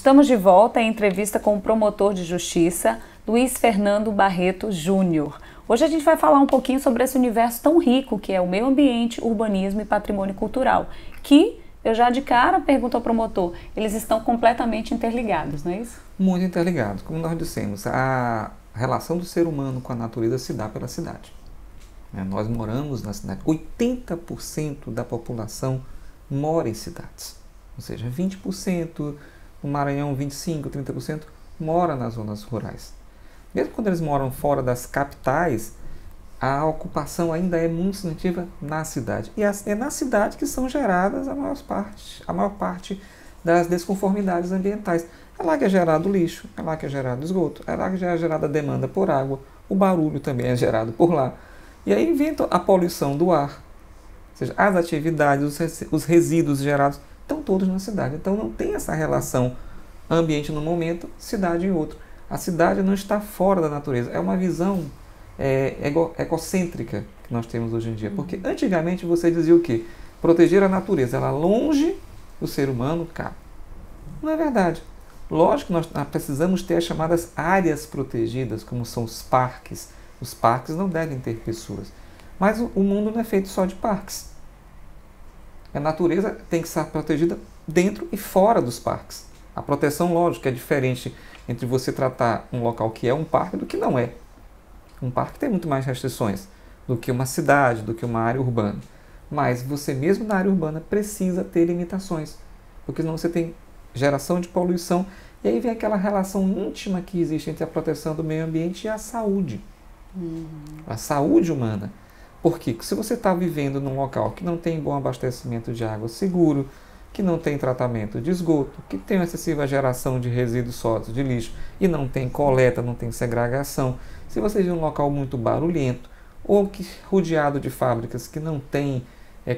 Estamos de volta em entrevista com o promotor de justiça, Luiz Fernando Barreto Júnior. Hoje a gente vai falar um pouquinho sobre esse universo tão rico que é o meio ambiente, urbanismo e patrimônio cultural, que eu já de cara pergunto ao promotor, eles estão completamente interligados, não é isso? Muito interligados. Como nós dissemos, a relação do ser humano com a natureza se dá pela cidade. Nós moramos na cidade. 80% da população mora em cidades. Ou seja, 20%, no Maranhão 25%, 30% mora nas zonas rurais. Mesmo quando eles moram fora das capitais, a ocupação ainda é muito significativa na cidade. E é na cidade que são geradas a maior parte das desconformidades ambientais. É lá que é gerado o lixo, é lá que é gerado o esgoto, é lá que é gerada a demanda por água, o barulho também é gerado por lá. E aí vem a poluição do ar, ou seja, as atividades, os resíduos gerados estão todos na cidade. Então não tem essa relação ambiente num momento, cidade em outro. A cidade não está fora da natureza, é uma visão egocêntrica que nós temos hoje em dia. Porque antigamente você dizia o quê? Proteger a natureza, ela longe do ser humano cá. Não é verdade. Lógico que nós precisamos ter as chamadas áreas protegidas, como são os parques. Os parques não devem ter pessoas. Mas o mundo não é feito só de parques. A natureza tem que estar protegida dentro e fora dos parques. A proteção, lógico, é diferente entre você tratar um local que é um parque do que não é. Um parque tem muito mais restrições do que uma cidade, do que uma área urbana. Mas você mesmo na área urbana precisa ter limitações, porque senão você tem geração de poluição e aí vem aquela relação íntima que existe entre a proteção do meio ambiente e a saúde. A saúde humana. Porque se você está vivendo num local que não tem bom abastecimento de água seguro, que não tem tratamento de esgoto, que tem uma excessiva geração de resíduos sólidos, de lixo, e não tem coleta, não tem segregação, se você vive num local muito barulhento, ou que rodeado de fábricas que não tem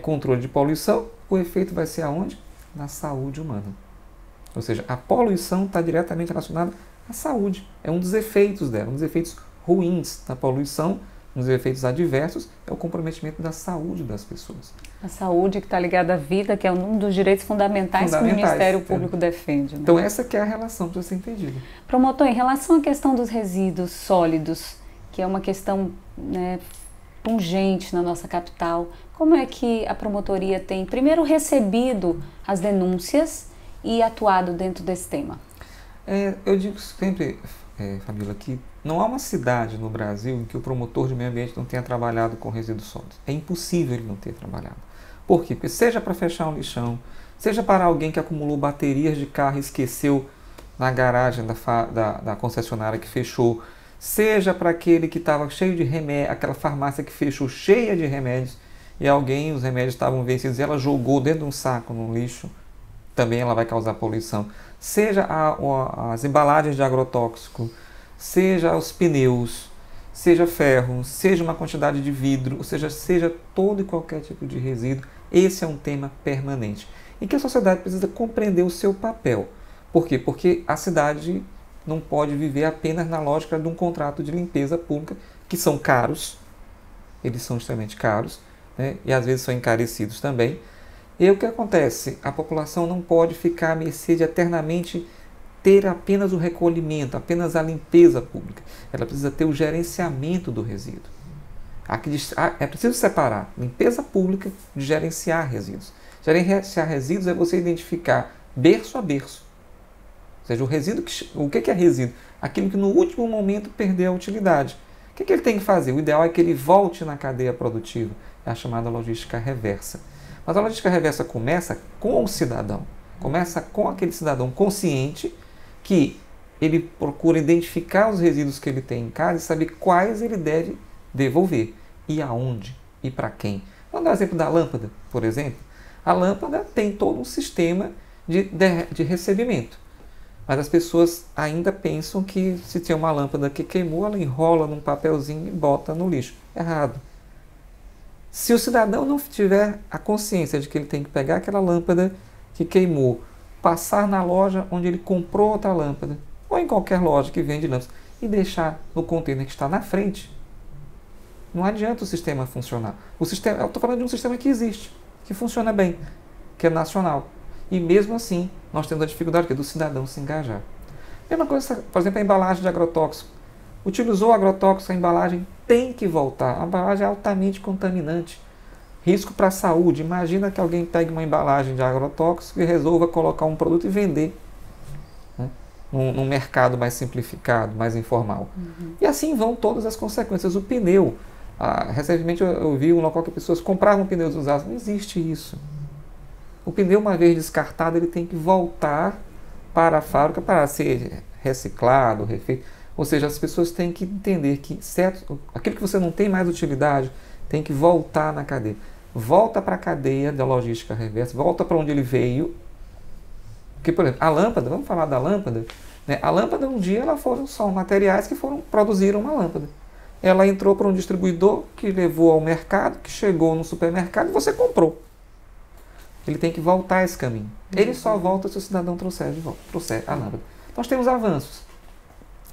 controle de poluição, o efeito vai ser aonde? Na saúde humana. Ou seja, a poluição está diretamente relacionada à saúde. É um dos efeitos dela, um dos efeitos ruins da poluição, um dos efeitos adversos é o comprometimento da saúde das pessoas. A saúde que está ligada à vida, que é um dos direitos fundamentais que o Ministério Público defende. Né? Então essa que é a relação para ser entendida. Promotor, em relação à questão dos resíduos sólidos, que é uma questão pungente na nossa capital, como é que a promotoria tem, primeiro, recebido as denúncias e atuado dentro desse tema? Eu digo sempre, Fabíola, que não há uma cidade no Brasil em que o promotor de meio ambiente não tenha trabalhado com resíduos sólidos. É impossível ele não ter trabalhado. Por quê? Porque seja para fechar um lixão, seja para alguém que acumulou baterias de carro e esqueceu na garagem da concessionária que fechou, seja para aquele que estava cheio de remédio, aquela farmácia que fechou cheia de remédios e os remédios estavam vencidos e ela jogou dentro de um saco no lixo, também ela vai causar poluição. Seja as embalagens de agrotóxico, seja os pneus, seja ferro, seja uma quantidade de vidro, ou seja todo e qualquer tipo de resíduo, esse é um tema permanente. E que a sociedade precisa compreender o seu papel. Por quê? Porque a cidade não pode viver apenas na lógica de um contrato de limpeza pública, que são caros, eles são extremamente caros, né? E às vezes são encarecidos também. E o que acontece? A população não pode ficar à mercê de eternamente ter apenas o recolhimento, apenas a limpeza pública. Ela precisa ter o gerenciamento do resíduo. É preciso separar limpeza pública de gerenciar resíduos. Gerenciar resíduos é você identificar berço a berço. Ou seja, o que é resíduo? Aquilo que no último momento perdeu a utilidade. O que ele tem que fazer? O ideal é que ele volte na cadeia produtiva. É a chamada logística reversa. Mas a logística reversa começa com o cidadão. Começa com aquele cidadão consciente que ele procura identificar os resíduos que ele tem em casa e saber quais ele deve devolver. E aonde? E para quem? Vamos dar o exemplo da lâmpada, por exemplo. A lâmpada tem todo um sistema de recebimento. Mas as pessoas ainda pensam que se tem uma lâmpada que queimou, ela enrola num papelzinho e bota no lixo. Errado. Se o cidadão não tiver a consciência de que ele tem que pegar aquela lâmpada que queimou, passar na loja onde ele comprou outra lâmpada, ou em qualquer loja que vende lâmpadas, e deixar no container que está na frente, não adianta o sistema funcionar. Eu estou falando de um sistema que existe, que funciona bem, que é nacional. E mesmo assim, nós temos a dificuldade do cidadão se engajar. Mesma coisa, por exemplo, a embalagem de agrotóxico. Utilizou agrotóxico, a embalagem tem que voltar. A embalagem é altamente contaminante. Risco para a saúde. Imagina que alguém pegue uma embalagem de agrotóxico e resolva colocar um produto e vender, né, num mercado mais simplificado, mais informal. E assim vão todas as consequências. O pneu. Recentemente eu vi um local que pessoas compravam pneus usados. Não existe isso. O pneu, uma vez descartado, ele tem que voltar para a fábrica para ser reciclado, refeito. Ou seja, as pessoas têm que entender que aquilo que você não tem mais utilidade tem que voltar na cadeia. Volta para a cadeia da logística reversa, volta para onde ele veio. Porque, por exemplo, a lâmpada, vamos falar da lâmpada, né? A lâmpada, um dia, ela foram só materiais que produziram uma lâmpada. Ela entrou para um distribuidor que levou ao mercado, que chegou no supermercado e você comprou. Ele tem que voltar esse caminho. Ele só volta se o cidadão trouxer de volta, a lâmpada. Nós temos avanços.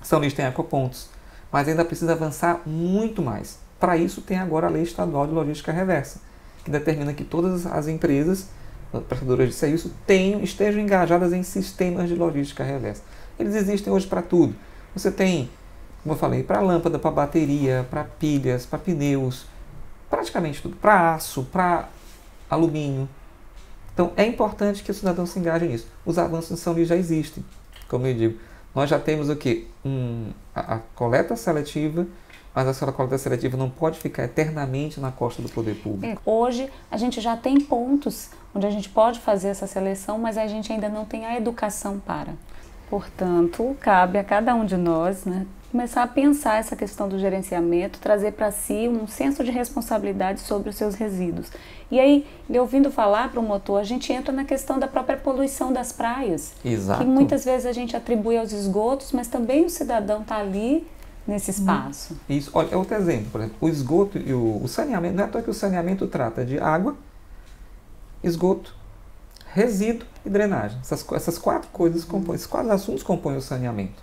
São Luís tem ecopontos, mas ainda precisa avançar muito mais. Para isso tem agora a Lei Estadual de Logística Reversa, que determina que todas as empresas prestadoras de serviço estejam engajadas em sistemas de logística reversa. Eles existem hoje para tudo. Você tem, como eu falei, para lâmpada, para bateria, para pilhas, para pneus, praticamente tudo, para aço, para alumínio. Então é importante que o cidadão se engaje nisso. Os avanços em São Luís já existem, como eu digo. Nós já temos o quê? A coleta seletiva, mas essa coleta seletiva não pode ficar eternamente na costa do poder público. Hoje a gente já tem pontos onde a gente pode fazer essa seleção, mas a gente ainda não tem a educação para. Portanto, cabe a cada um de nós, né, começar a pensar essa questão do gerenciamento, trazer para si um senso de responsabilidade sobre os seus resíduos. E aí, ouvindo falar, promotor, a gente entra na questão da própria poluição das praias. Exato. Que muitas vezes a gente atribui aos esgotos, mas também o cidadão está ali nesse espaço. Isso, olha, é outro exemplo, por exemplo, o esgoto e o saneamento, não é à toa que o saneamento trata de água, esgoto, resíduo e drenagem. Essas quatro coisas compõem, esses quatro assuntos compõem o saneamento.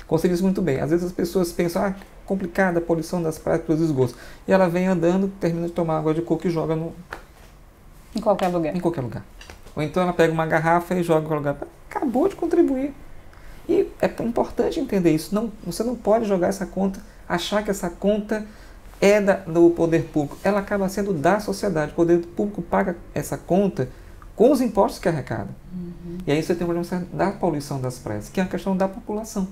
Como você disse muito bem, às vezes as pessoas pensam, complicada a poluição das praias pelos esgotos. E ela vem andando, termina de tomar água de coco e joga em qualquer lugar. Em qualquer lugar. Ou então ela pega uma garrafa e joga em qualquer lugar. Acabou de contribuir. E é importante entender isso. Você não pode jogar essa conta, achar que essa conta é do poder público. Ela acaba sendo da sociedade. O poder público paga essa conta com os impostos que arrecada. E aí você tem um problema da poluição das praias, que é uma questão da população.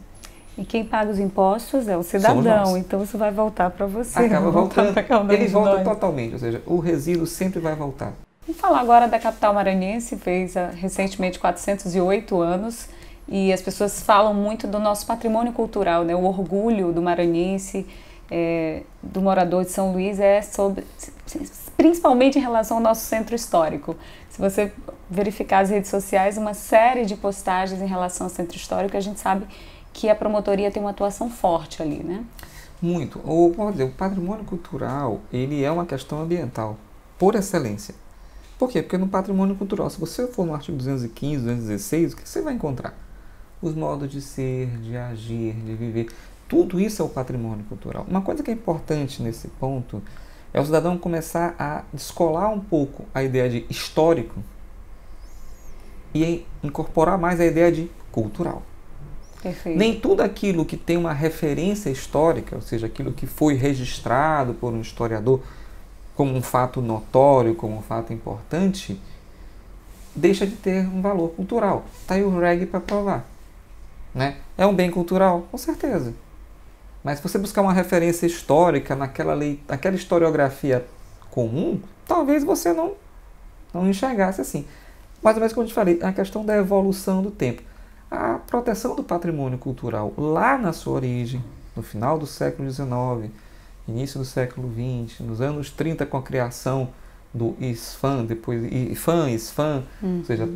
E quem paga os impostos é o cidadão, então isso vai voltar para você. Acaba voltando. Ele volta totalmente, ou seja, o resíduo sempre vai voltar. Vamos falar agora da capital maranhense, fez recentemente 408 anos, e as pessoas falam muito do nosso patrimônio cultural, né? O orgulho do maranhense, do morador de São Luís, principalmente em relação ao nosso centro histórico. Se você verificar as redes sociais, uma série de postagens em relação ao centro histórico, a gente sabe que a promotoria tem uma atuação forte ali, né? Muito. O patrimônio cultural, ele é uma questão ambiental, por excelência. Por quê? Porque no patrimônio cultural, se você for no artigo 215, 216, o que você vai encontrar? Os modos de ser, de agir, de viver. Tudo isso é o patrimônio cultural. Uma coisa que é importante nesse ponto é o cidadão começar a descolar um pouco a ideia de histórico e incorporar mais a ideia de cultural. Perfeito. Nem tudo aquilo que tem uma referência histórica, ou seja, aquilo que foi registrado por um historiador como um fato notório, como um fato importante, deixa de ter um valor cultural. Está aí o reggae para provar. Né? É um bem cultural? Com certeza. Mas se você buscar uma referência histórica naquela historiografia comum, talvez você não enxergasse assim. Mais ou menos como eu te falei, é a questão da evolução do tempo. A proteção do patrimônio cultural lá na sua origem, no final do século XIX, início do século XX, nos anos 30 com a criação do ISFAM, depois ISFAM, ou seja,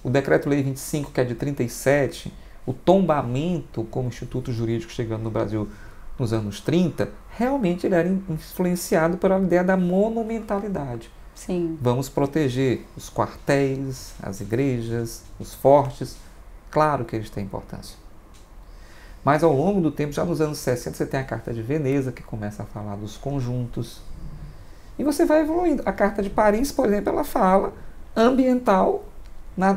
o Decreto-Lei 25, que é de 37, o tombamento como instituto jurídico chegando no Brasil nos anos 30, realmente ele era influenciado pela ideia da monumentalidade. Sim. Vamos proteger os quartéis, as igrejas, os fortes. Claro que eles têm importância. Mas ao longo do tempo, já nos anos 60, você tem a Carta de Veneza, que começa a falar dos conjuntos. E você vai evoluindo. A Carta de Paris, por exemplo, ela fala ambiental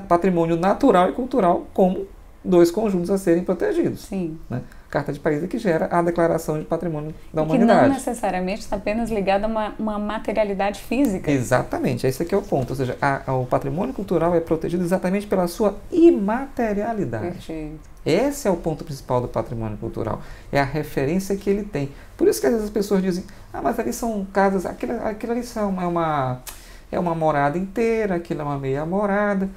patrimônio natural e cultural como dois conjuntos a serem protegidos. Sim. Né? Carta de Paris é que gera a Declaração de Patrimônio da que Humanidade. Que não necessariamente está apenas ligada a uma materialidade física. Exatamente, esse aqui é o ponto. Ou seja, o patrimônio cultural é protegido exatamente pela sua imaterialidade. Perfeito. Esse é o ponto principal do patrimônio cultural. É a referência que ele tem. Por isso que às vezes as pessoas dizem, mas ali são casas, aquilo ali é uma morada inteira, aquilo é uma meia morada,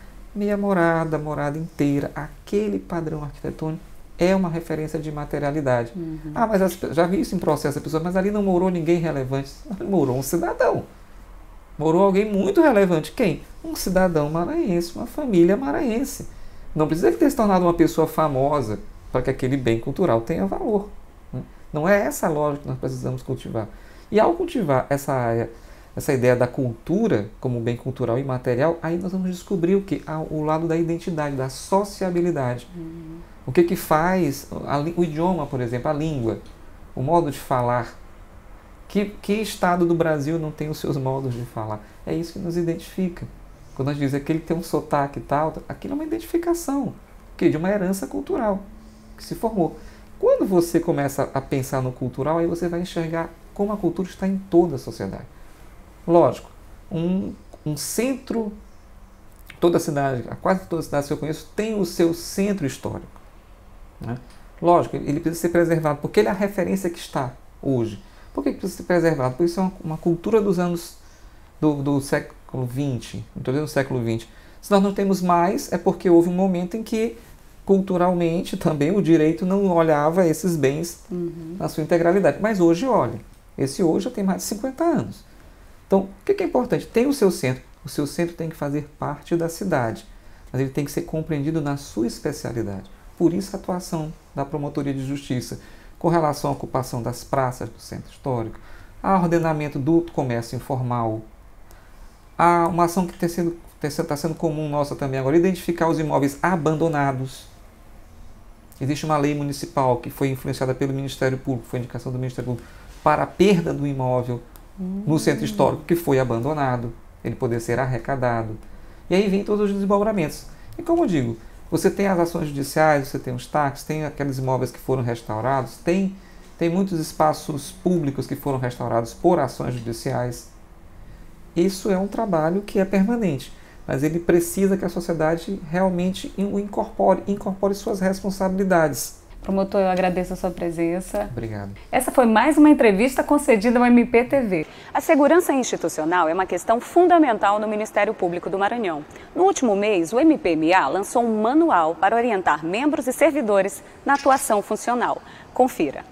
morada inteira. Aquele padrão arquitetônico é uma referência de materialidade. Mas já vi isso em processo, a pessoa, mas ali não morou ninguém relevante. Morou um cidadão. Morou alguém muito relevante. Quem? Um cidadão maranhense, uma família maranhense. Não precisa ter se tornado uma pessoa famosa para que aquele bem cultural tenha valor. Né? Não é essa a lógica que nós precisamos cultivar. E ao cultivar essa ideia da cultura como bem cultural e material, aí nós vamos descobrir o quê? O lado da identidade, da sociabilidade. O que faz o idioma, por exemplo, a língua, o modo de falar. Que estado do Brasil não tem os seus modos de falar? É isso que nos identifica. Quando nós dizemos que ele tem um sotaque e tal, aquilo é uma identificação de uma herança cultural que se formou. Quando você começa a pensar no cultural, aí você vai enxergar como a cultura está em toda a sociedade. Lógico, um centro, toda a cidade, quase toda a cidade que eu conheço, tem o seu centro histórico. Né? Lógico, ele precisa ser preservado, porque ele é a referência que está hoje. Por que precisa ser preservado? Porque isso é uma cultura dos anos do século XX, não estou dizendo do século XX. Se nós não temos mais, é porque houve um momento em que, culturalmente, também o direito não olhava esses bens na sua integralidade. Mas hoje olha. Esse hoje já tem mais de 50 anos. Então, o que é importante? Tem o seu centro. O seu centro tem que fazer parte da cidade, mas ele tem que ser compreendido na sua especialidade. Por isso a atuação da Promotoria de Justiça com relação à ocupação das praças do centro histórico, ao ordenamento do comércio informal, há uma ação que está sendo comum nossa também agora, identificar os imóveis abandonados. Existe uma lei municipal que foi influenciada pelo Ministério Público, foi indicação do Ministério Público, para a perda do imóvel no centro histórico que foi abandonado, ele poder ser arrecadado. E aí vem todos os desdobramentos. E como eu digo, você tem as ações judiciais, você tem os taxas, tem aqueles imóveis que foram restaurados, tem muitos espaços públicos que foram restaurados por ações judiciais. Isso é um trabalho que é permanente, mas ele precisa que a sociedade realmente o incorpore suas responsabilidades. Promotor, eu agradeço a sua presença. Obrigado. Essa foi mais uma entrevista concedida ao MPTV. A segurança institucional é uma questão fundamental no Ministério Público do Maranhão. No último mês, o MPMA lançou um manual para orientar membros e servidores na atuação funcional. Confira.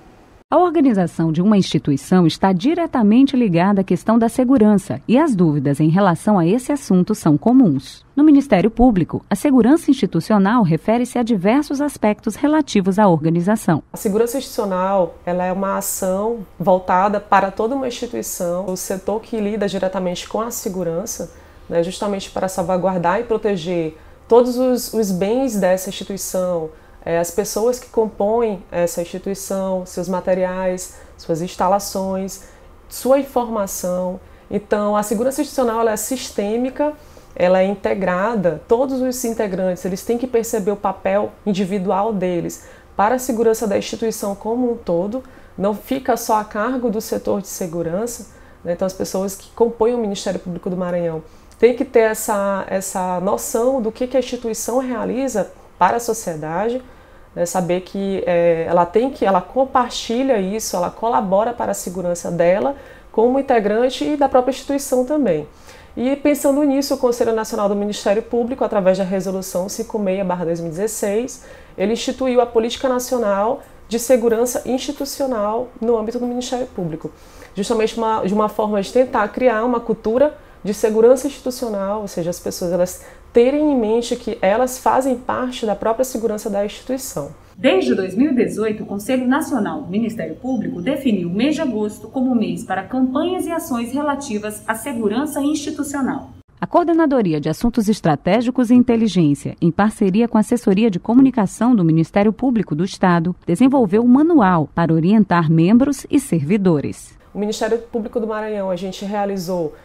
A organização de uma instituição está diretamente ligada à questão da segurança e as dúvidas em relação a esse assunto são comuns. No Ministério Público, a segurança institucional refere-se a diversos aspectos relativos à organização. A segurança institucional ela é uma ação voltada para toda uma instituição, o setor que lida diretamente com a segurança, né, justamente para salvaguardar e proteger todos os bens dessa instituição, as pessoas que compõem essa instituição, seus materiais, suas instalações, sua informação. Então, a segurança institucional ela é sistêmica, ela é integrada, todos os integrantes eles têm que perceber o papel individual deles para a segurança da instituição como um todo, não fica só a cargo do setor de segurança, né? Então, as pessoas que compõem o Ministério Público do Maranhão têm que ter essa noção do que a instituição realiza para a sociedade, saber que ela compartilha isso, ela colabora para a segurança dela como integrante e da própria instituição também. E pensando nisso, o Conselho Nacional do Ministério Público, através da Resolução 56/2016, ele instituiu a Política Nacional de Segurança Institucional no âmbito do Ministério Público, justamente de uma forma de tentar criar uma cultura de segurança institucional, ou seja, as pessoas elas terem em mente que elas fazem parte da própria segurança da instituição. Desde 2018, o Conselho Nacional do Ministério Público definiu o mês de agosto como mês para campanhas e ações relativas à segurança institucional. A Coordenadoria de Assuntos Estratégicos e Inteligência, em parceria com a Assessoria de Comunicação do Ministério Público do Estado, desenvolveu um manual para orientar membros e servidores. O Ministério Público do Maranhão, a gente realizou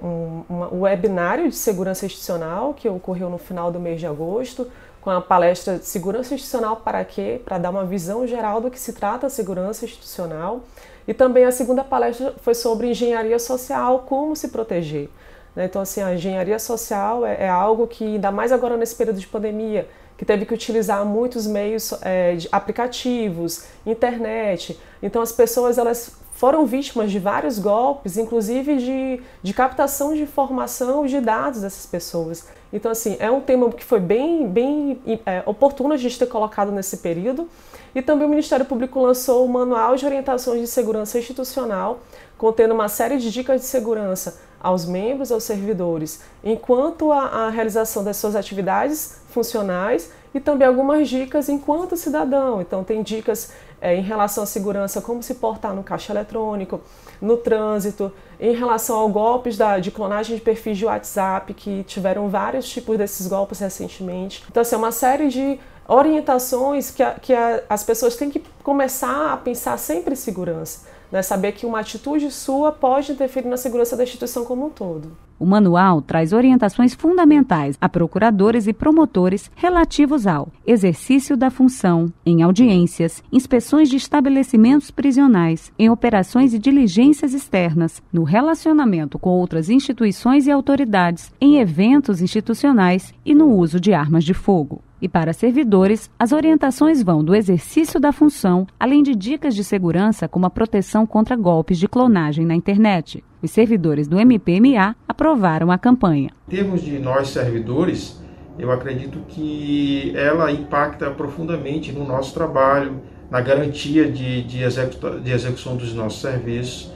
um webinário de segurança institucional que ocorreu no final do mês de agosto, com a palestra Segurança Institucional para quê? Para dar uma visão geral do que se trata a segurança institucional. E também a segunda palestra foi sobre engenharia social, como se proteger. Então, assim, a engenharia social é algo que, ainda mais agora nesse período de pandemia, que teve que utilizar muitos meios de aplicativos, internet. Então, as pessoas elas foram vítimas de vários golpes, inclusive de captação de informação de dados dessas pessoas. Então, assim, é um tema que foi bem oportuno a gente ter colocado nesse período. E também o Ministério Público lançou o Manual de Orientações de Segurança Institucional, contendo uma série de dicas de segurança aos membros, aos servidores, enquanto a realização das suas atividades funcionais e também algumas dicas enquanto cidadão. Então, tem dicas em relação à segurança, como se portar no caixa eletrônico, no trânsito, em relação ao golpes de clonagem de perfis de WhatsApp, que tiveram vários tipos desses golpes recentemente. Então, assim, é uma série de orientações que as pessoas têm que começar a pensar sempre em segurança, né? Saber que uma atitude sua pode interferir na segurança da instituição como um todo. O manual traz orientações fundamentais a procuradores e promotores relativos ao exercício da função, em audiências, inspeções de estabelecimentos prisionais, em operações e diligências externas, no relacionamento com outras instituições e autoridades, em eventos institucionais e no uso de armas de fogo. E para servidores, as orientações vão do exercício da função, além de dicas de segurança como a proteção contra golpes de clonagem na internet. Os servidores do MPMA aprovaram a campanha. Em termos de nós servidores, eu acredito que ela impacta profundamente no nosso trabalho, na garantia de execução dos nossos serviços.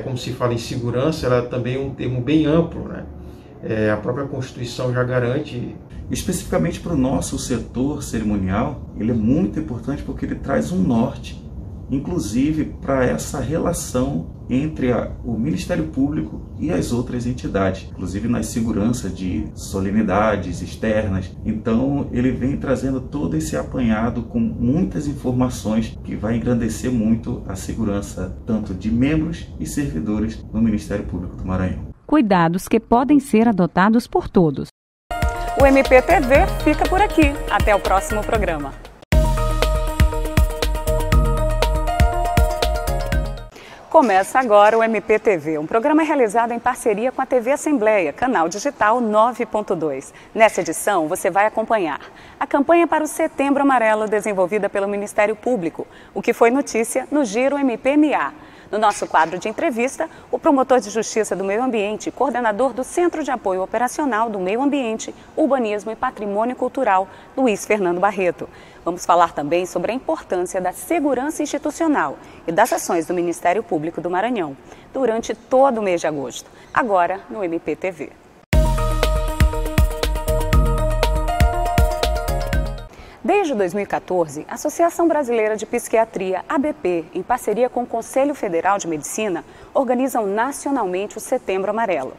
Como se fala em segurança, ela também é um termo bem amplo, né? A própria Constituição já garante. Especificamente para o nosso setor cerimonial, ele é muito importante porque ele traz um norte, inclusive para essa relação entre o Ministério Público e as outras entidades, inclusive na segurança de solenidades externas. Então ele vem trazendo todo esse apanhado com muitas informações que vai engrandecer muito a segurança tanto de membros e servidores do Ministério Público do Maranhão. Cuidados que podem ser adotados por todos. O MPTV fica por aqui. Até o próximo programa. Começa agora o MPTV, um programa realizado em parceria com a TV Assembleia, canal digital 9.2. Nessa edição, você vai acompanhar a campanha para o Setembro Amarelo desenvolvida pelo Ministério Público, o que foi notícia no Giro MPMA. No nosso quadro de entrevista, o promotor de Justiça do Meio Ambiente e coordenador do Centro de Apoio Operacional do Meio Ambiente, Urbanismo e Patrimônio Cultural, Luiz Fernando Barreto. Vamos falar também sobre a importância da segurança institucional e das ações do Ministério Público do Maranhão durante todo o mês de agosto, agora no MPTV. Desde 2014, a Associação Brasileira de Psiquiatria, ABP, em parceria com o Conselho Federal de Medicina, organizam nacionalmente o Setembro Amarelo.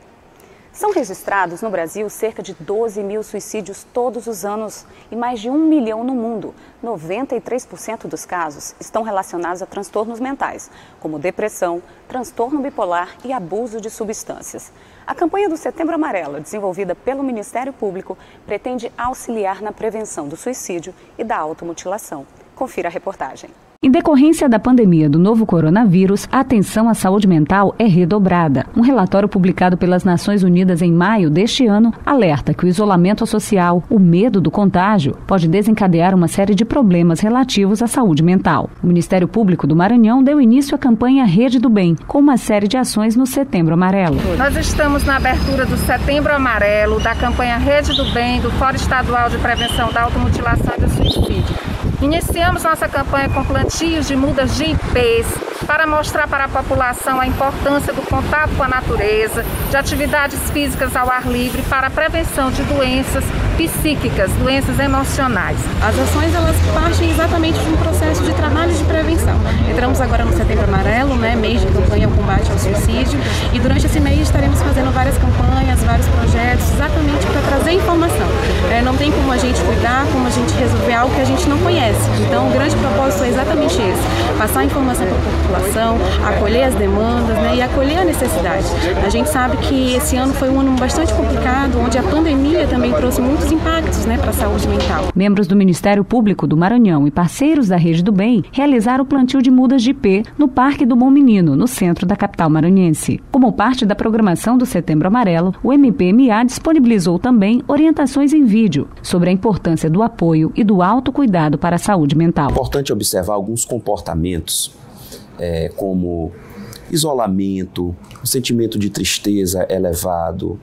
São registrados no Brasil cerca de 12 mil suicídios todos os anos e mais de 1 milhão no mundo. 93% dos casos estão relacionados a transtornos mentais, como depressão, transtorno bipolar e abuso de substâncias. A campanha do Setembro Amarelo, desenvolvida pelo Ministério Público, pretende auxiliar na prevenção do suicídio e da automutilação. Confira a reportagem. Em decorrência da pandemia do novo coronavírus, a atenção à saúde mental é redobrada. Um relatório publicado pelas Nações Unidas em maio deste ano alerta que o isolamento social, o medo do contágio, pode desencadear uma série de problemas relativos à saúde mental. O Ministério Público do Maranhão deu início à campanha Rede do Bem, com uma série de ações no Setembro Amarelo. Nós estamos na abertura do Setembro Amarelo, da campanha Rede do Bem, do Fórum Estadual de Prevenção da Automutilação e do Suicídio. Iniciamos nossa campanha com plantios de mudas de ipês para mostrar para a população a importância do contato com a natureza, de atividades físicas ao ar livre para a prevenção de doenças psíquicas, doenças emocionais. As ações elas partem exatamente de um processo de trabalho de prevenção. Entramos agora no Setembro Amarelo, mês de campanha ao combate ao suicídio, e durante esse mês estaremos fazendo várias campanhas, vários projetos, exatamente para trazer informação. Não tem tem como a gente cuidar, como a gente resolver algo que a gente não conhece. Então, o grande propósito é exatamente esse: passar a informação para a população, acolher as demandas, né, e acolher a necessidade. A gente sabe que esse ano foi um ano bastante complicado, onde a pandemia também trouxe muitos impactos, né, para a saúde mental. Membros do Ministério Público do Maranhão e parceiros da Rede do Bem realizaram o plantio de mudas de ipê no Parque do Bom Menino, no centro da capital maranhense. Como parte da programação do Setembro Amarelo, o MPMA disponibilizou também orientações em vídeo sobre a importância do apoio e do autocuidado para a saúde mental. É importante observar alguns comportamentos, como isolamento, um sentimento de tristeza elevado,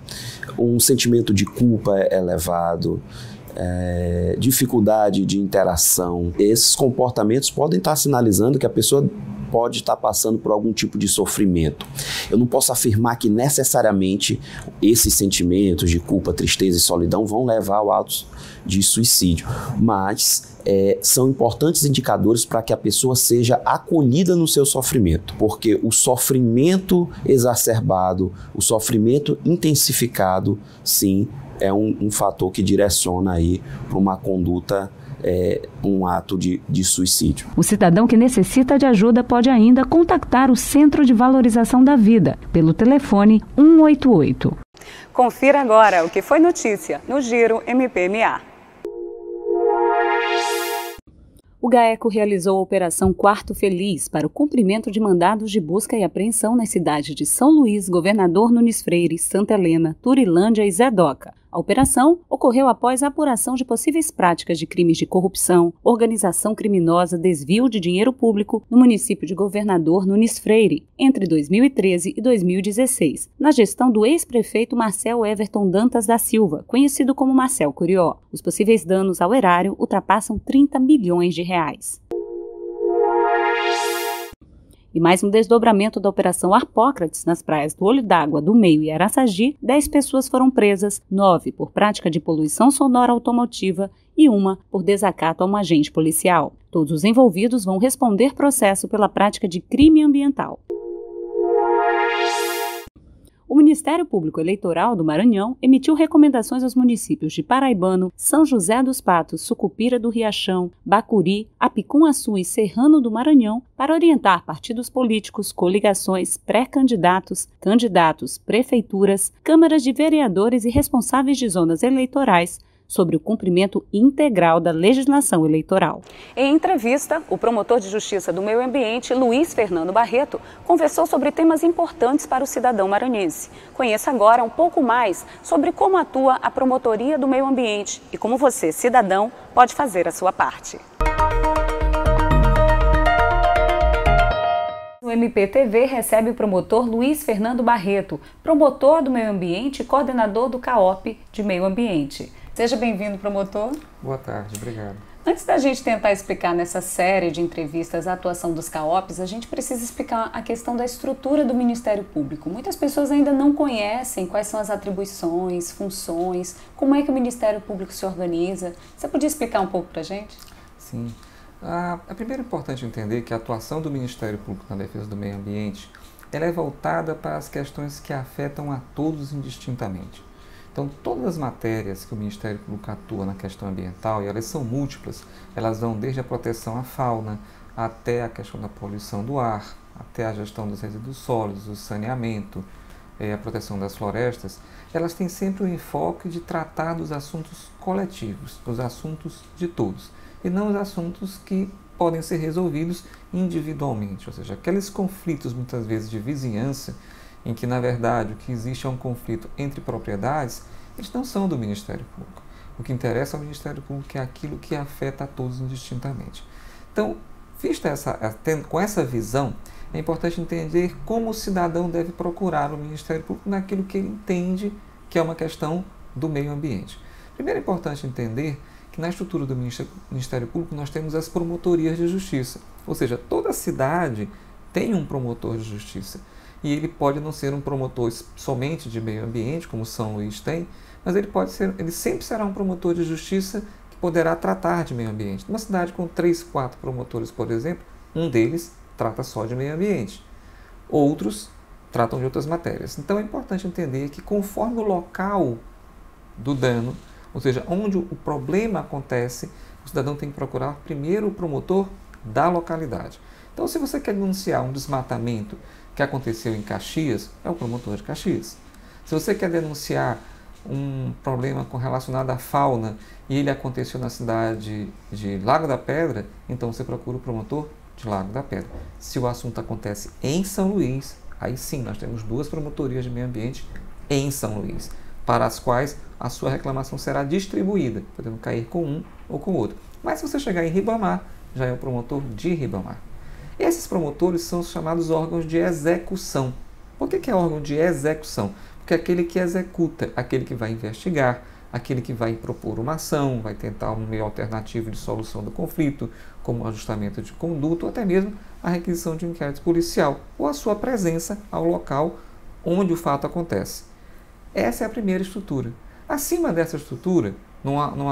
um sentimento de culpa elevado, dificuldade de interação. Esses comportamentos podem estar sinalizando que a pessoa pode estar passando por algum tipo de sofrimento. Eu não posso afirmar que necessariamente esses sentimentos de culpa, tristeza e solidão vão levar ao ato de suicídio, mas são importantes indicadores para que a pessoa seja acolhida no seu sofrimento, porque o sofrimento exacerbado, o sofrimento intensificado, sim, é um fator que direciona aí para uma conduta, um ato de suicídio. O cidadão que necessita de ajuda pode ainda contactar o Centro de Valorização da Vida pelo telefone 188. Confira agora o que foi notícia no Giro MPMA. O GAECO realizou a Operação Quarto Feliz para o cumprimento de mandados de busca e apreensão nas cidades de São Luís, Governador Nunes Freire, Santa Helena, Turilândia e Zedoca. A operação ocorreu após a apuração de possíveis práticas de crimes de corrupção, organização criminosa, desvio de dinheiro público no município de Governador Nunes Freire, entre 2013 e 2016, na gestão do ex-prefeito Marcel Everton Dantas da Silva, conhecido como Marcel Curió. Os possíveis danos ao erário ultrapassam 30 milhões de reais. E mais um desdobramento da Operação Arpócrates nas praias do Olho d'Água, do Meio e Araçagi. 10 pessoas foram presas, 9 por prática de poluição sonora automotiva e 1 por desacato a um agente policial. Todos os envolvidos vão responder processo pela prática de crime ambiental. O Ministério Público Eleitoral do Maranhão emitiu recomendações aos municípios de Paraibano, São José dos Patos, Sucupira do Riachão, Bacuri, Apicum-Açu e Serrano do Maranhão para orientar partidos políticos, coligações, pré-candidatos, candidatos, prefeituras, câmaras de vereadores e responsáveis de zonas eleitorais sobre o cumprimento integral da legislação eleitoral. Em entrevista, o promotor de Justiça do Meio Ambiente, Luiz Fernando Barreto, conversou sobre temas importantes para o cidadão maranhense. Conheça agora um pouco mais sobre como atua a Promotoria do Meio Ambiente e como você, cidadão, pode fazer a sua parte. O MPTV recebe o promotor Luiz Fernando Barreto, promotor do Meio Ambiente e coordenador do CAOP de Meio Ambiente. Seja bem-vindo, promotor. Boa tarde, obrigado. Antes da gente tentar explicar nessa série de entrevistas a atuação dos CAOPs, a gente precisa explicar a questão da estrutura do Ministério Público. Muitas pessoas ainda não conhecem quais são as atribuições, funções, como é que o Ministério Público se organiza. Você podia explicar um pouco para a gente? Sim. É primeiro importante entender que a atuação do Ministério Público na defesa do meio ambiente ela é voltada para as questões que afetam a todos indistintamente. Então, todas as matérias que o Ministério Público atua na questão ambiental, e elas são múltiplas, elas vão desde a proteção à fauna, até a questão da poluição do ar, até a gestão dos resíduos sólidos, o saneamento, a proteção das florestas, elas têm sempre o enfoque de tratar dos assuntos coletivos, dos assuntos de todos, e não os assuntos que podem ser resolvidos individualmente, ou seja, aqueles conflitos muitas vezes de vizinhança, em que, na verdade, o que existe é um conflito entre propriedades, eles não são do Ministério Público. O que interessa ao Ministério Público é aquilo que afeta a todos indistintamente. Então, com essa visão, é importante entender como o cidadão deve procurar o Ministério Público naquilo que ele entende que é uma questão do meio ambiente. Primeiro é importante entender que na estrutura do Ministério Público nós temos as promotorias de justiça, ou seja, toda cidade tem um promotor de justiça. E ele pode não ser um promotor somente de meio ambiente, como São Luís tem, mas ele sempre será um promotor de justiça que poderá tratar de meio ambiente. Numa cidade com 3, 4 promotores, por exemplo, um deles trata só de meio ambiente. Outros tratam de outras matérias. Então é importante entender que conforme o local do dano, Ou seja, onde o problema acontece, o cidadão tem que procurar primeiro o promotor da localidade. Então, se você quer denunciar um desmatamento que aconteceu em Caxias, é o promotor de Caxias. Se você quer denunciar um problema relacionado à fauna e ele aconteceu na cidade de Lago da Pedra, então você procura o promotor de Lago da Pedra. Se o assunto acontece em São Luís, aí sim, nós temos 2 promotorias de meio ambiente em São Luís, para as quais a sua reclamação será distribuída, podendo cair com um ou com o outro. Mas se você chegar em Ribamar, já é o promotor de Ribamar. Esses promotores são os chamados órgãos de execução. Por que é órgão de execução? Porque é aquele que executa, aquele que vai investigar, aquele que vai propor uma ação, vai tentar um meio alternativo de solução do conflito, como o ajustamento de conduta, ou até mesmo a requisição de um inquérito policial, ou a sua presença ao local onde o fato acontece. Essa é a primeira estrutura. Acima dessa estrutura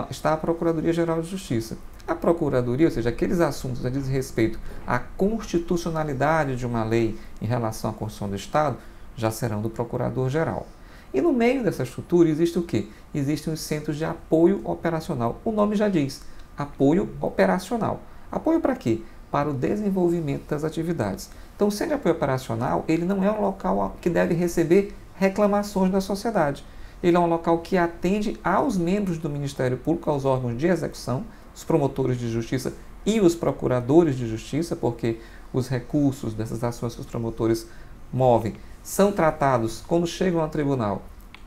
está a Procuradoria-Geral de Justiça. A Procuradoria, ou seja, aqueles assuntos que dizem respeito à constitucionalidade de uma lei em relação à Constituição do Estado, já serão do Procurador-Geral. E no meio dessa estrutura existe o quê? Existem os centros de apoio operacional. O nome já diz, apoio operacional. Apoio para quê? Para o desenvolvimento das atividades. Então, o centro de apoio operacional, ele não é um local que deve receber reclamações da sociedade. Ele é um local que atende aos membros do Ministério Público, aos órgãos de execução, os promotores de justiça e os procuradores de justiça, porque os recursos dessas ações que os promotores movem são tratados quando chegam ao tribunal,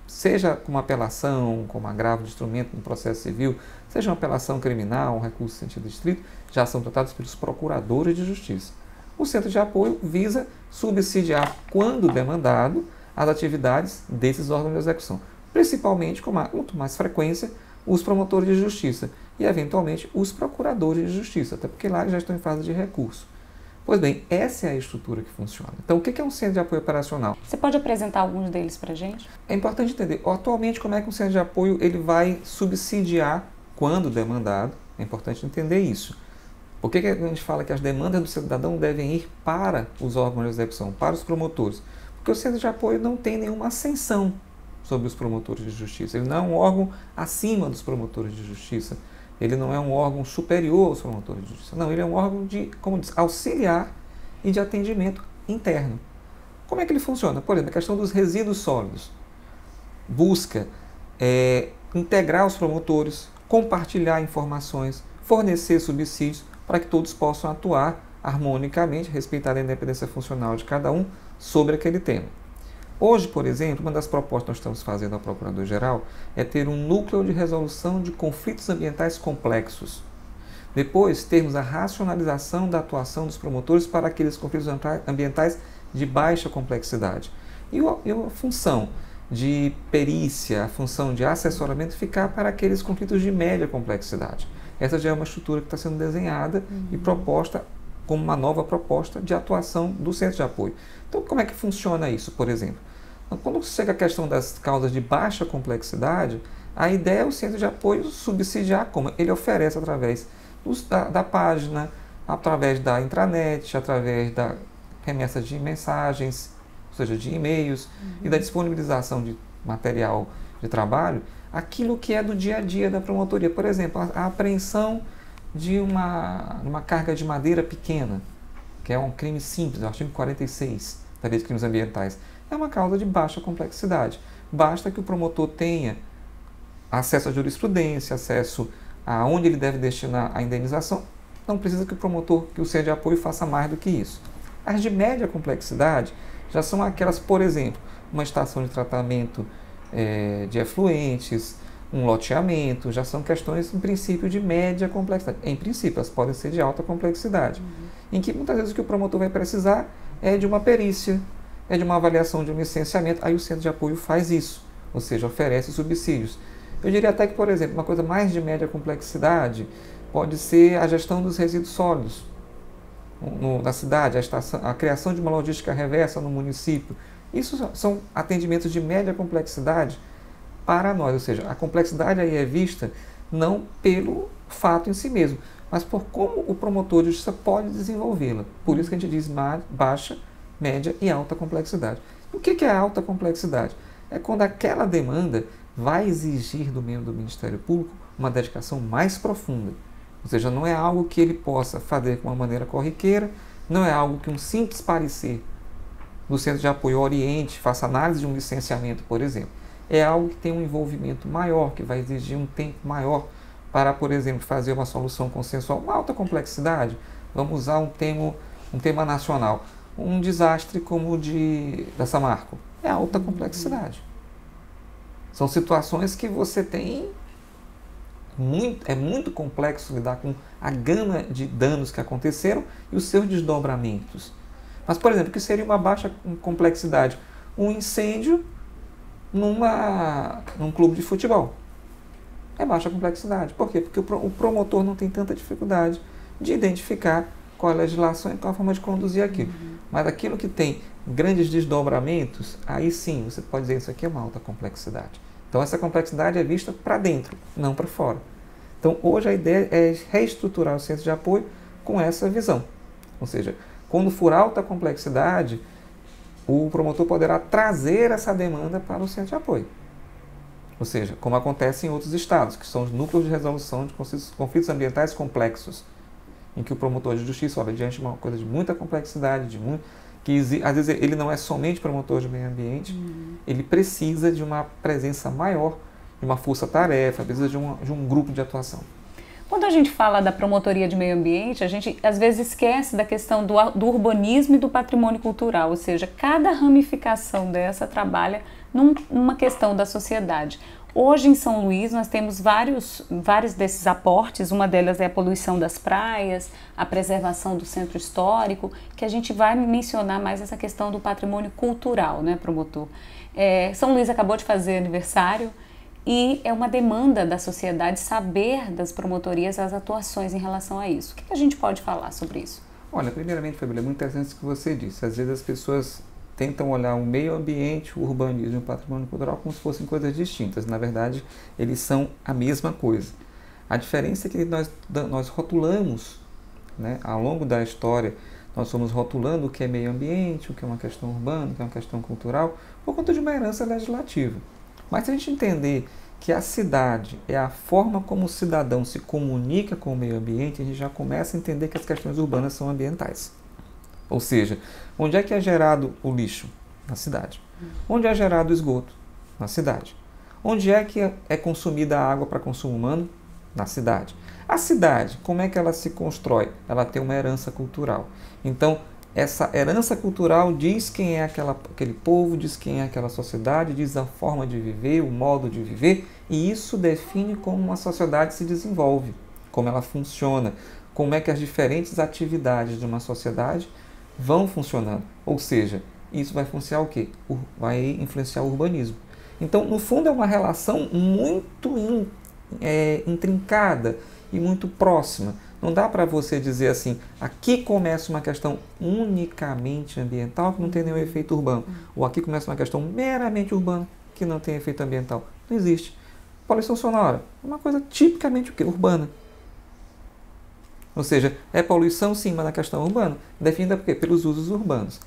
seja como apelação, como agravo de instrumento no processo civil, seja uma apelação criminal, um recurso em sentido estrito, já são tratados pelos procuradores de justiça. O centro de apoio visa subsidiar, quando demandado, as atividades desses órgãos de execução, principalmente, com muito mais frequência, os promotores de justiça e, eventualmente, os procuradores de justiça, até porque lá já estão em fase de recurso. Pois bem, essa é a estrutura que funciona. Então, o que é um centro de apoio operacional? Você pode apresentar alguns deles para a gente? É importante entender, atualmente, como é que um centro de apoio ele vai subsidiar quando demandado. É importante entender isso. Por que a gente fala que as demandas do cidadão devem ir para os órgãos de execução, para os promotores? Porque o centro de apoio não tem nenhuma ascensão sobre os promotores de justiça. Ele não é um órgão acima dos promotores de justiça. Ele não é um órgão superior aos promotores de justiça. Não, ele é um órgão de, como diz, auxiliar e de atendimento interno. Como é que ele funciona? Por exemplo, a questão dos resíduos sólidos. Busca integrar os promotores, compartilhar informações, fornecer subsídios para que todos possam atuar harmonicamente, respeitar a independência funcional de cada um sobre aquele tema. Hoje, por exemplo, uma das propostas que nós estamos fazendo ao Procurador-Geral é ter um núcleo de resolução de conflitos ambientais complexos. Depois, termos a racionalização da atuação dos promotores para aqueles conflitos ambientais de baixa complexidade. E a função de perícia, a função de assessoramento ficar para aqueles conflitos de média complexidade. Essa já é uma estrutura que está sendo desenhada e proposta como uma nova proposta de atuação do centro de apoio. Então, como é que funciona isso, por exemplo? Quando chega a questão das causas de baixa complexidade, a ideia é o centro de apoio subsidiar como? Ele oferece através da página, através da intranet, através da remessa de mensagens, ou seja, de e-mails, e da disponibilização de material de trabalho, aquilo que é do dia a dia da promotoria. Por exemplo, a apreensão de uma carga de madeira pequena, que é um crime simples, o artigo 46 da Lei de Crimes Ambientais. É uma causa de baixa complexidade. Basta que o promotor tenha acesso à jurisprudência, acesso a onde ele deve destinar a indenização. Não precisa que o centro de apoio faça mais do que isso. As de média complexidade já são aquelas, por exemplo, uma estação de tratamento de efluentes, um loteamento, já são questões, em princípio, de média complexidade. Em princípio, elas podem ser de alta complexidade, em que muitas vezes o que o promotor vai precisar é de uma perícia, é de uma avaliação de um licenciamento. Aí o centro de apoio faz isso, ou seja, oferece subsídios. Eu diria até que, por exemplo, uma coisa mais de média complexidade pode ser a gestão dos resíduos sólidos na cidade, a criação de uma logística reversa no município. Isso são atendimentos de média complexidade para nós, ou seja, a complexidade aí é vista não pelo fato em si mesmo, mas por como o promotor de justiça pode desenvolvê-la. Por isso que a gente diz baixa, média e alta complexidade. O que é alta complexidade? É quando aquela demanda vai exigir do membro do Ministério Público uma dedicação mais profunda. Ou seja, não é algo que ele possa fazer de uma maneira corriqueira, não é algo que um simples parecer do Centro de Apoio oriente, faça análise de um licenciamento, por exemplo. É algo que tem um envolvimento maior, que vai exigir um tempo maior para, por exemplo, fazer uma solução consensual, uma alta complexidade. Vamos usar um tema nacional. Um desastre como o da Samarco. É alta complexidade. São situações que você tem... É muito complexo lidar com a gama de danos que aconteceram e os seus desdobramentos. Mas, por exemplo, o que seria uma baixa complexidade? Um incêndio num clube de futebol. É baixa complexidade. Por quê? Porque o promotor não tem tanta dificuldade de identificar qual é a legislação e qual a forma de conduzir aquilo. Mas aquilo que tem grandes desdobramentos, aí sim, você pode dizer que isso aqui é uma alta complexidade. Então, essa complexidade é vista para dentro, não para fora. Então, hoje a ideia é reestruturar o centro de apoio com essa visão. Ou seja, quando for alta complexidade, o promotor poderá trazer essa demanda para o centro de apoio. Ou seja, como acontece em outros estados, que são os núcleos de resolução de conflitos ambientais complexos, em que o promotor de justiça, olha, diante de uma coisa de muita complexidade, que às vezes ele não é somente promotor de meio ambiente, ele precisa de uma presença maior, de uma força-tarefa, precisa de um grupo de atuação. Quando a gente fala da promotoria de meio ambiente, a gente às vezes esquece da questão do urbanismo e do patrimônio cultural, ou seja, cada ramificação dessa trabalha numa questão da sociedade. Hoje em São Luís nós temos vários desses aportes, uma delas é a poluição das praias, a preservação do centro histórico, que a gente vai mencionar mais essa questão do patrimônio cultural, né, promotor? São Luís acabou de fazer aniversário e é uma demanda da sociedade saber das promotorias as atuações em relação a isso. O que a gente pode falar sobre isso? Olha, primeiramente, Fabíola, é muito interessante o que você disse. Às vezes as pessoas tentam olhar o meio ambiente, o urbanismo e o patrimônio cultural como se fossem coisas distintas. Na verdade, eles são a mesma coisa. A diferença é que nós rotulamos, né, ao longo da história, nós fomos rotulando o que é meio ambiente, o que é uma questão urbana, o que é uma questão cultural, por conta de uma herança legislativa. Mas se a gente entender que a cidade é a forma como o cidadão se comunica com o meio ambiente, a gente já começa a entender que as questões urbanas são ambientais. Ou seja, onde é que é gerado o lixo? Na cidade. Onde é gerado o esgoto? Na cidade. Onde é que é consumida a água para consumo humano? Na cidade. A cidade, como é que ela se constrói? Ela tem uma herança cultural. Então, essa herança cultural diz quem é aquele povo, diz quem é aquela sociedade, diz a forma de viver, o modo de viver, e isso define como uma sociedade se desenvolve, como ela funciona, como é que as diferentes atividades de uma sociedade vão funcionando. Ou seja, isso vai influenciar o quê? Vai influenciar o urbanismo. Então, no fundo, é uma relação muito intrincada e muito próxima. Não dá para você dizer assim, aqui começa uma questão unicamente ambiental que não tem nenhum efeito urbano, ou aqui começa uma questão meramente urbana que não tem efeito ambiental. Não existe. Poluição sonora é uma coisa tipicamente o quê? Urbana. Ou seja, é poluição sim, mas na questão urbana, definida por quê? Pelos usos urbanos.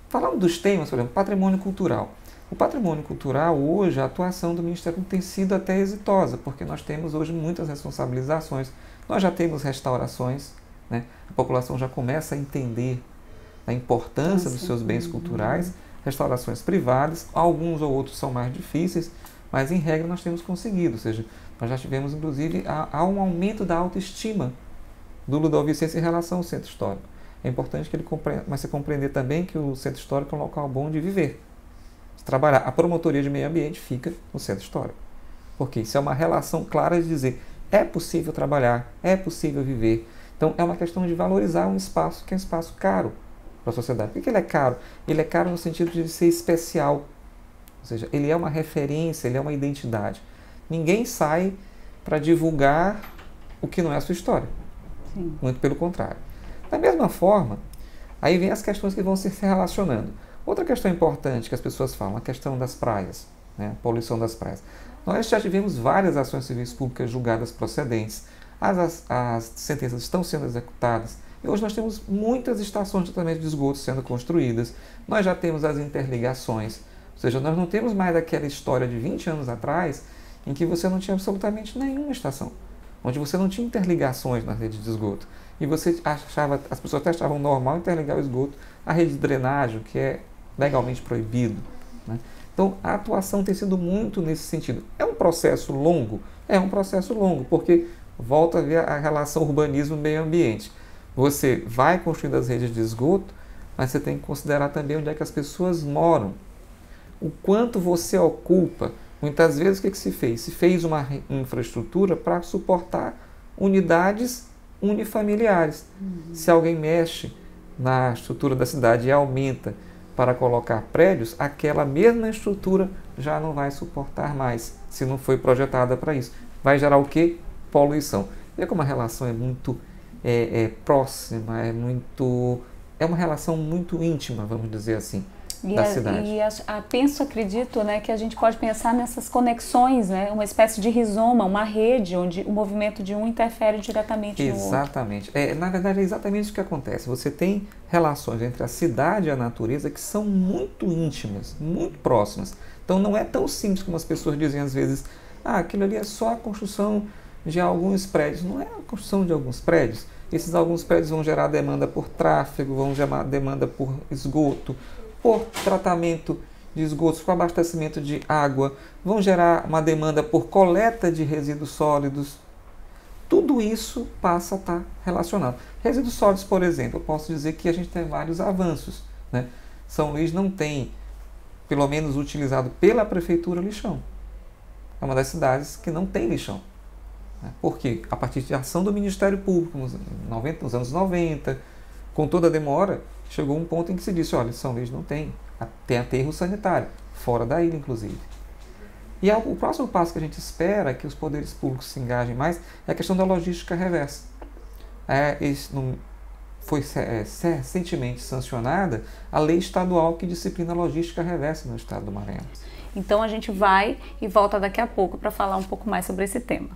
Falando dos temas, por exemplo, patrimônio cultural. O patrimônio cultural, hoje, a atuação do Ministério tem sido até exitosa, porque nós temos hoje muitas responsabilizações, nós já temos restaurações, né? A população já começa a entender a importância dos seus bens culturais, restaurações privadas, alguns ou outros são mais difíceis, mas em regra nós temos conseguido, ou seja, nós já tivemos inclusive há um aumento da autoestima do ludovicense em relação ao centro histórico. É importante que ele comece a compreender também que o centro histórico é um local bom de viver, de trabalhar. A promotoria de meio ambiente fica no centro histórico, porque isso é uma relação clara de dizer é possível trabalhar, é possível viver. Então é uma questão de valorizar um espaço que é um espaço caro para a sociedade. Por que ele é caro? Ele é caro no sentido de ser especial, ou seja, ele é uma referência, ele é uma identidade. Ninguém sai para divulgar o que não é a sua história. Sim. Muito pelo contrário. Da mesma forma, aí vem as questões que vão se relacionando. Outra questão importante que as pessoas falam, a questão das praias, né? A poluição das praias. Nós já tivemos várias ações civis públicas julgadas procedentes, as sentenças estão sendo executadas, e hoje nós temos muitas estações de tratamento de esgoto sendo construídas, nós já temos as interligações, Ou seja, nós não temos mais aquela história de 20 anos atrás em que você não tinha absolutamente nenhuma estação, onde você não tinha interligações na rede de esgoto. E você achava, as pessoas até achavam normal interligar o esgoto à rede de drenagem, que é legalmente proibido, né? Então, a atuação tem sido muito nesse sentido. É um processo longo? É um processo longo, porque volta a ver a relação urbanismo-meio ambiente. Você vai construindo as redes de esgoto, mas você tem que considerar também onde é que as pessoas moram. O quanto você ocupa. Muitas vezes o que se fez? Se fez uma infraestrutura para suportar unidades unifamiliares. Se alguém mexe na estrutura da cidade e aumenta para colocar prédios, aquela mesma estrutura já não vai suportar mais, se não foi projetada para isso. Vai gerar o quê? Poluição. Vê como a relação é muito próxima, é uma relação muito íntima, vamos dizer assim, da cidade. Acredito, né, que a gente pode pensar nessas conexões, né, uma espécie de rizoma, uma rede onde o movimento de um interfere diretamente no outro. Exatamente. Na verdade, é exatamente isso que acontece. Você tem relações entre a cidade e a natureza que são muito íntimas, muito próximas. Então, não é tão simples como as pessoas dizem às vezes, aquilo ali é só a construção de alguns prédios. Não é a construção de alguns prédios. Esses alguns prédios vão gerar demanda por tráfego, vão gerar demanda por esgoto, por tratamento de esgotos, por abastecimento de água, vão gerar uma demanda por coleta de resíduos sólidos. Tudo isso passa a estar relacionado. Resíduos sólidos, por exemplo, eu posso dizer que a gente tem vários avanços, né? São Luís não tem, pelo menos utilizado pela prefeitura, lixão. É uma das cidades que não tem lixão. Por quê? A partir de ação do Ministério Público, nos anos 90, com toda a demora, chegou um ponto em que se disse, olha, São Luís não tem aterro sanitário, fora da ilha, inclusive. E o próximo passo que a gente espera que os poderes públicos se engajem mais é a questão da logística reversa. Foi recentemente sancionada a lei estadual que disciplina a logística reversa no estado do Maranhão. Então a gente vai e volta daqui a pouco para falar um pouco mais sobre esse tema.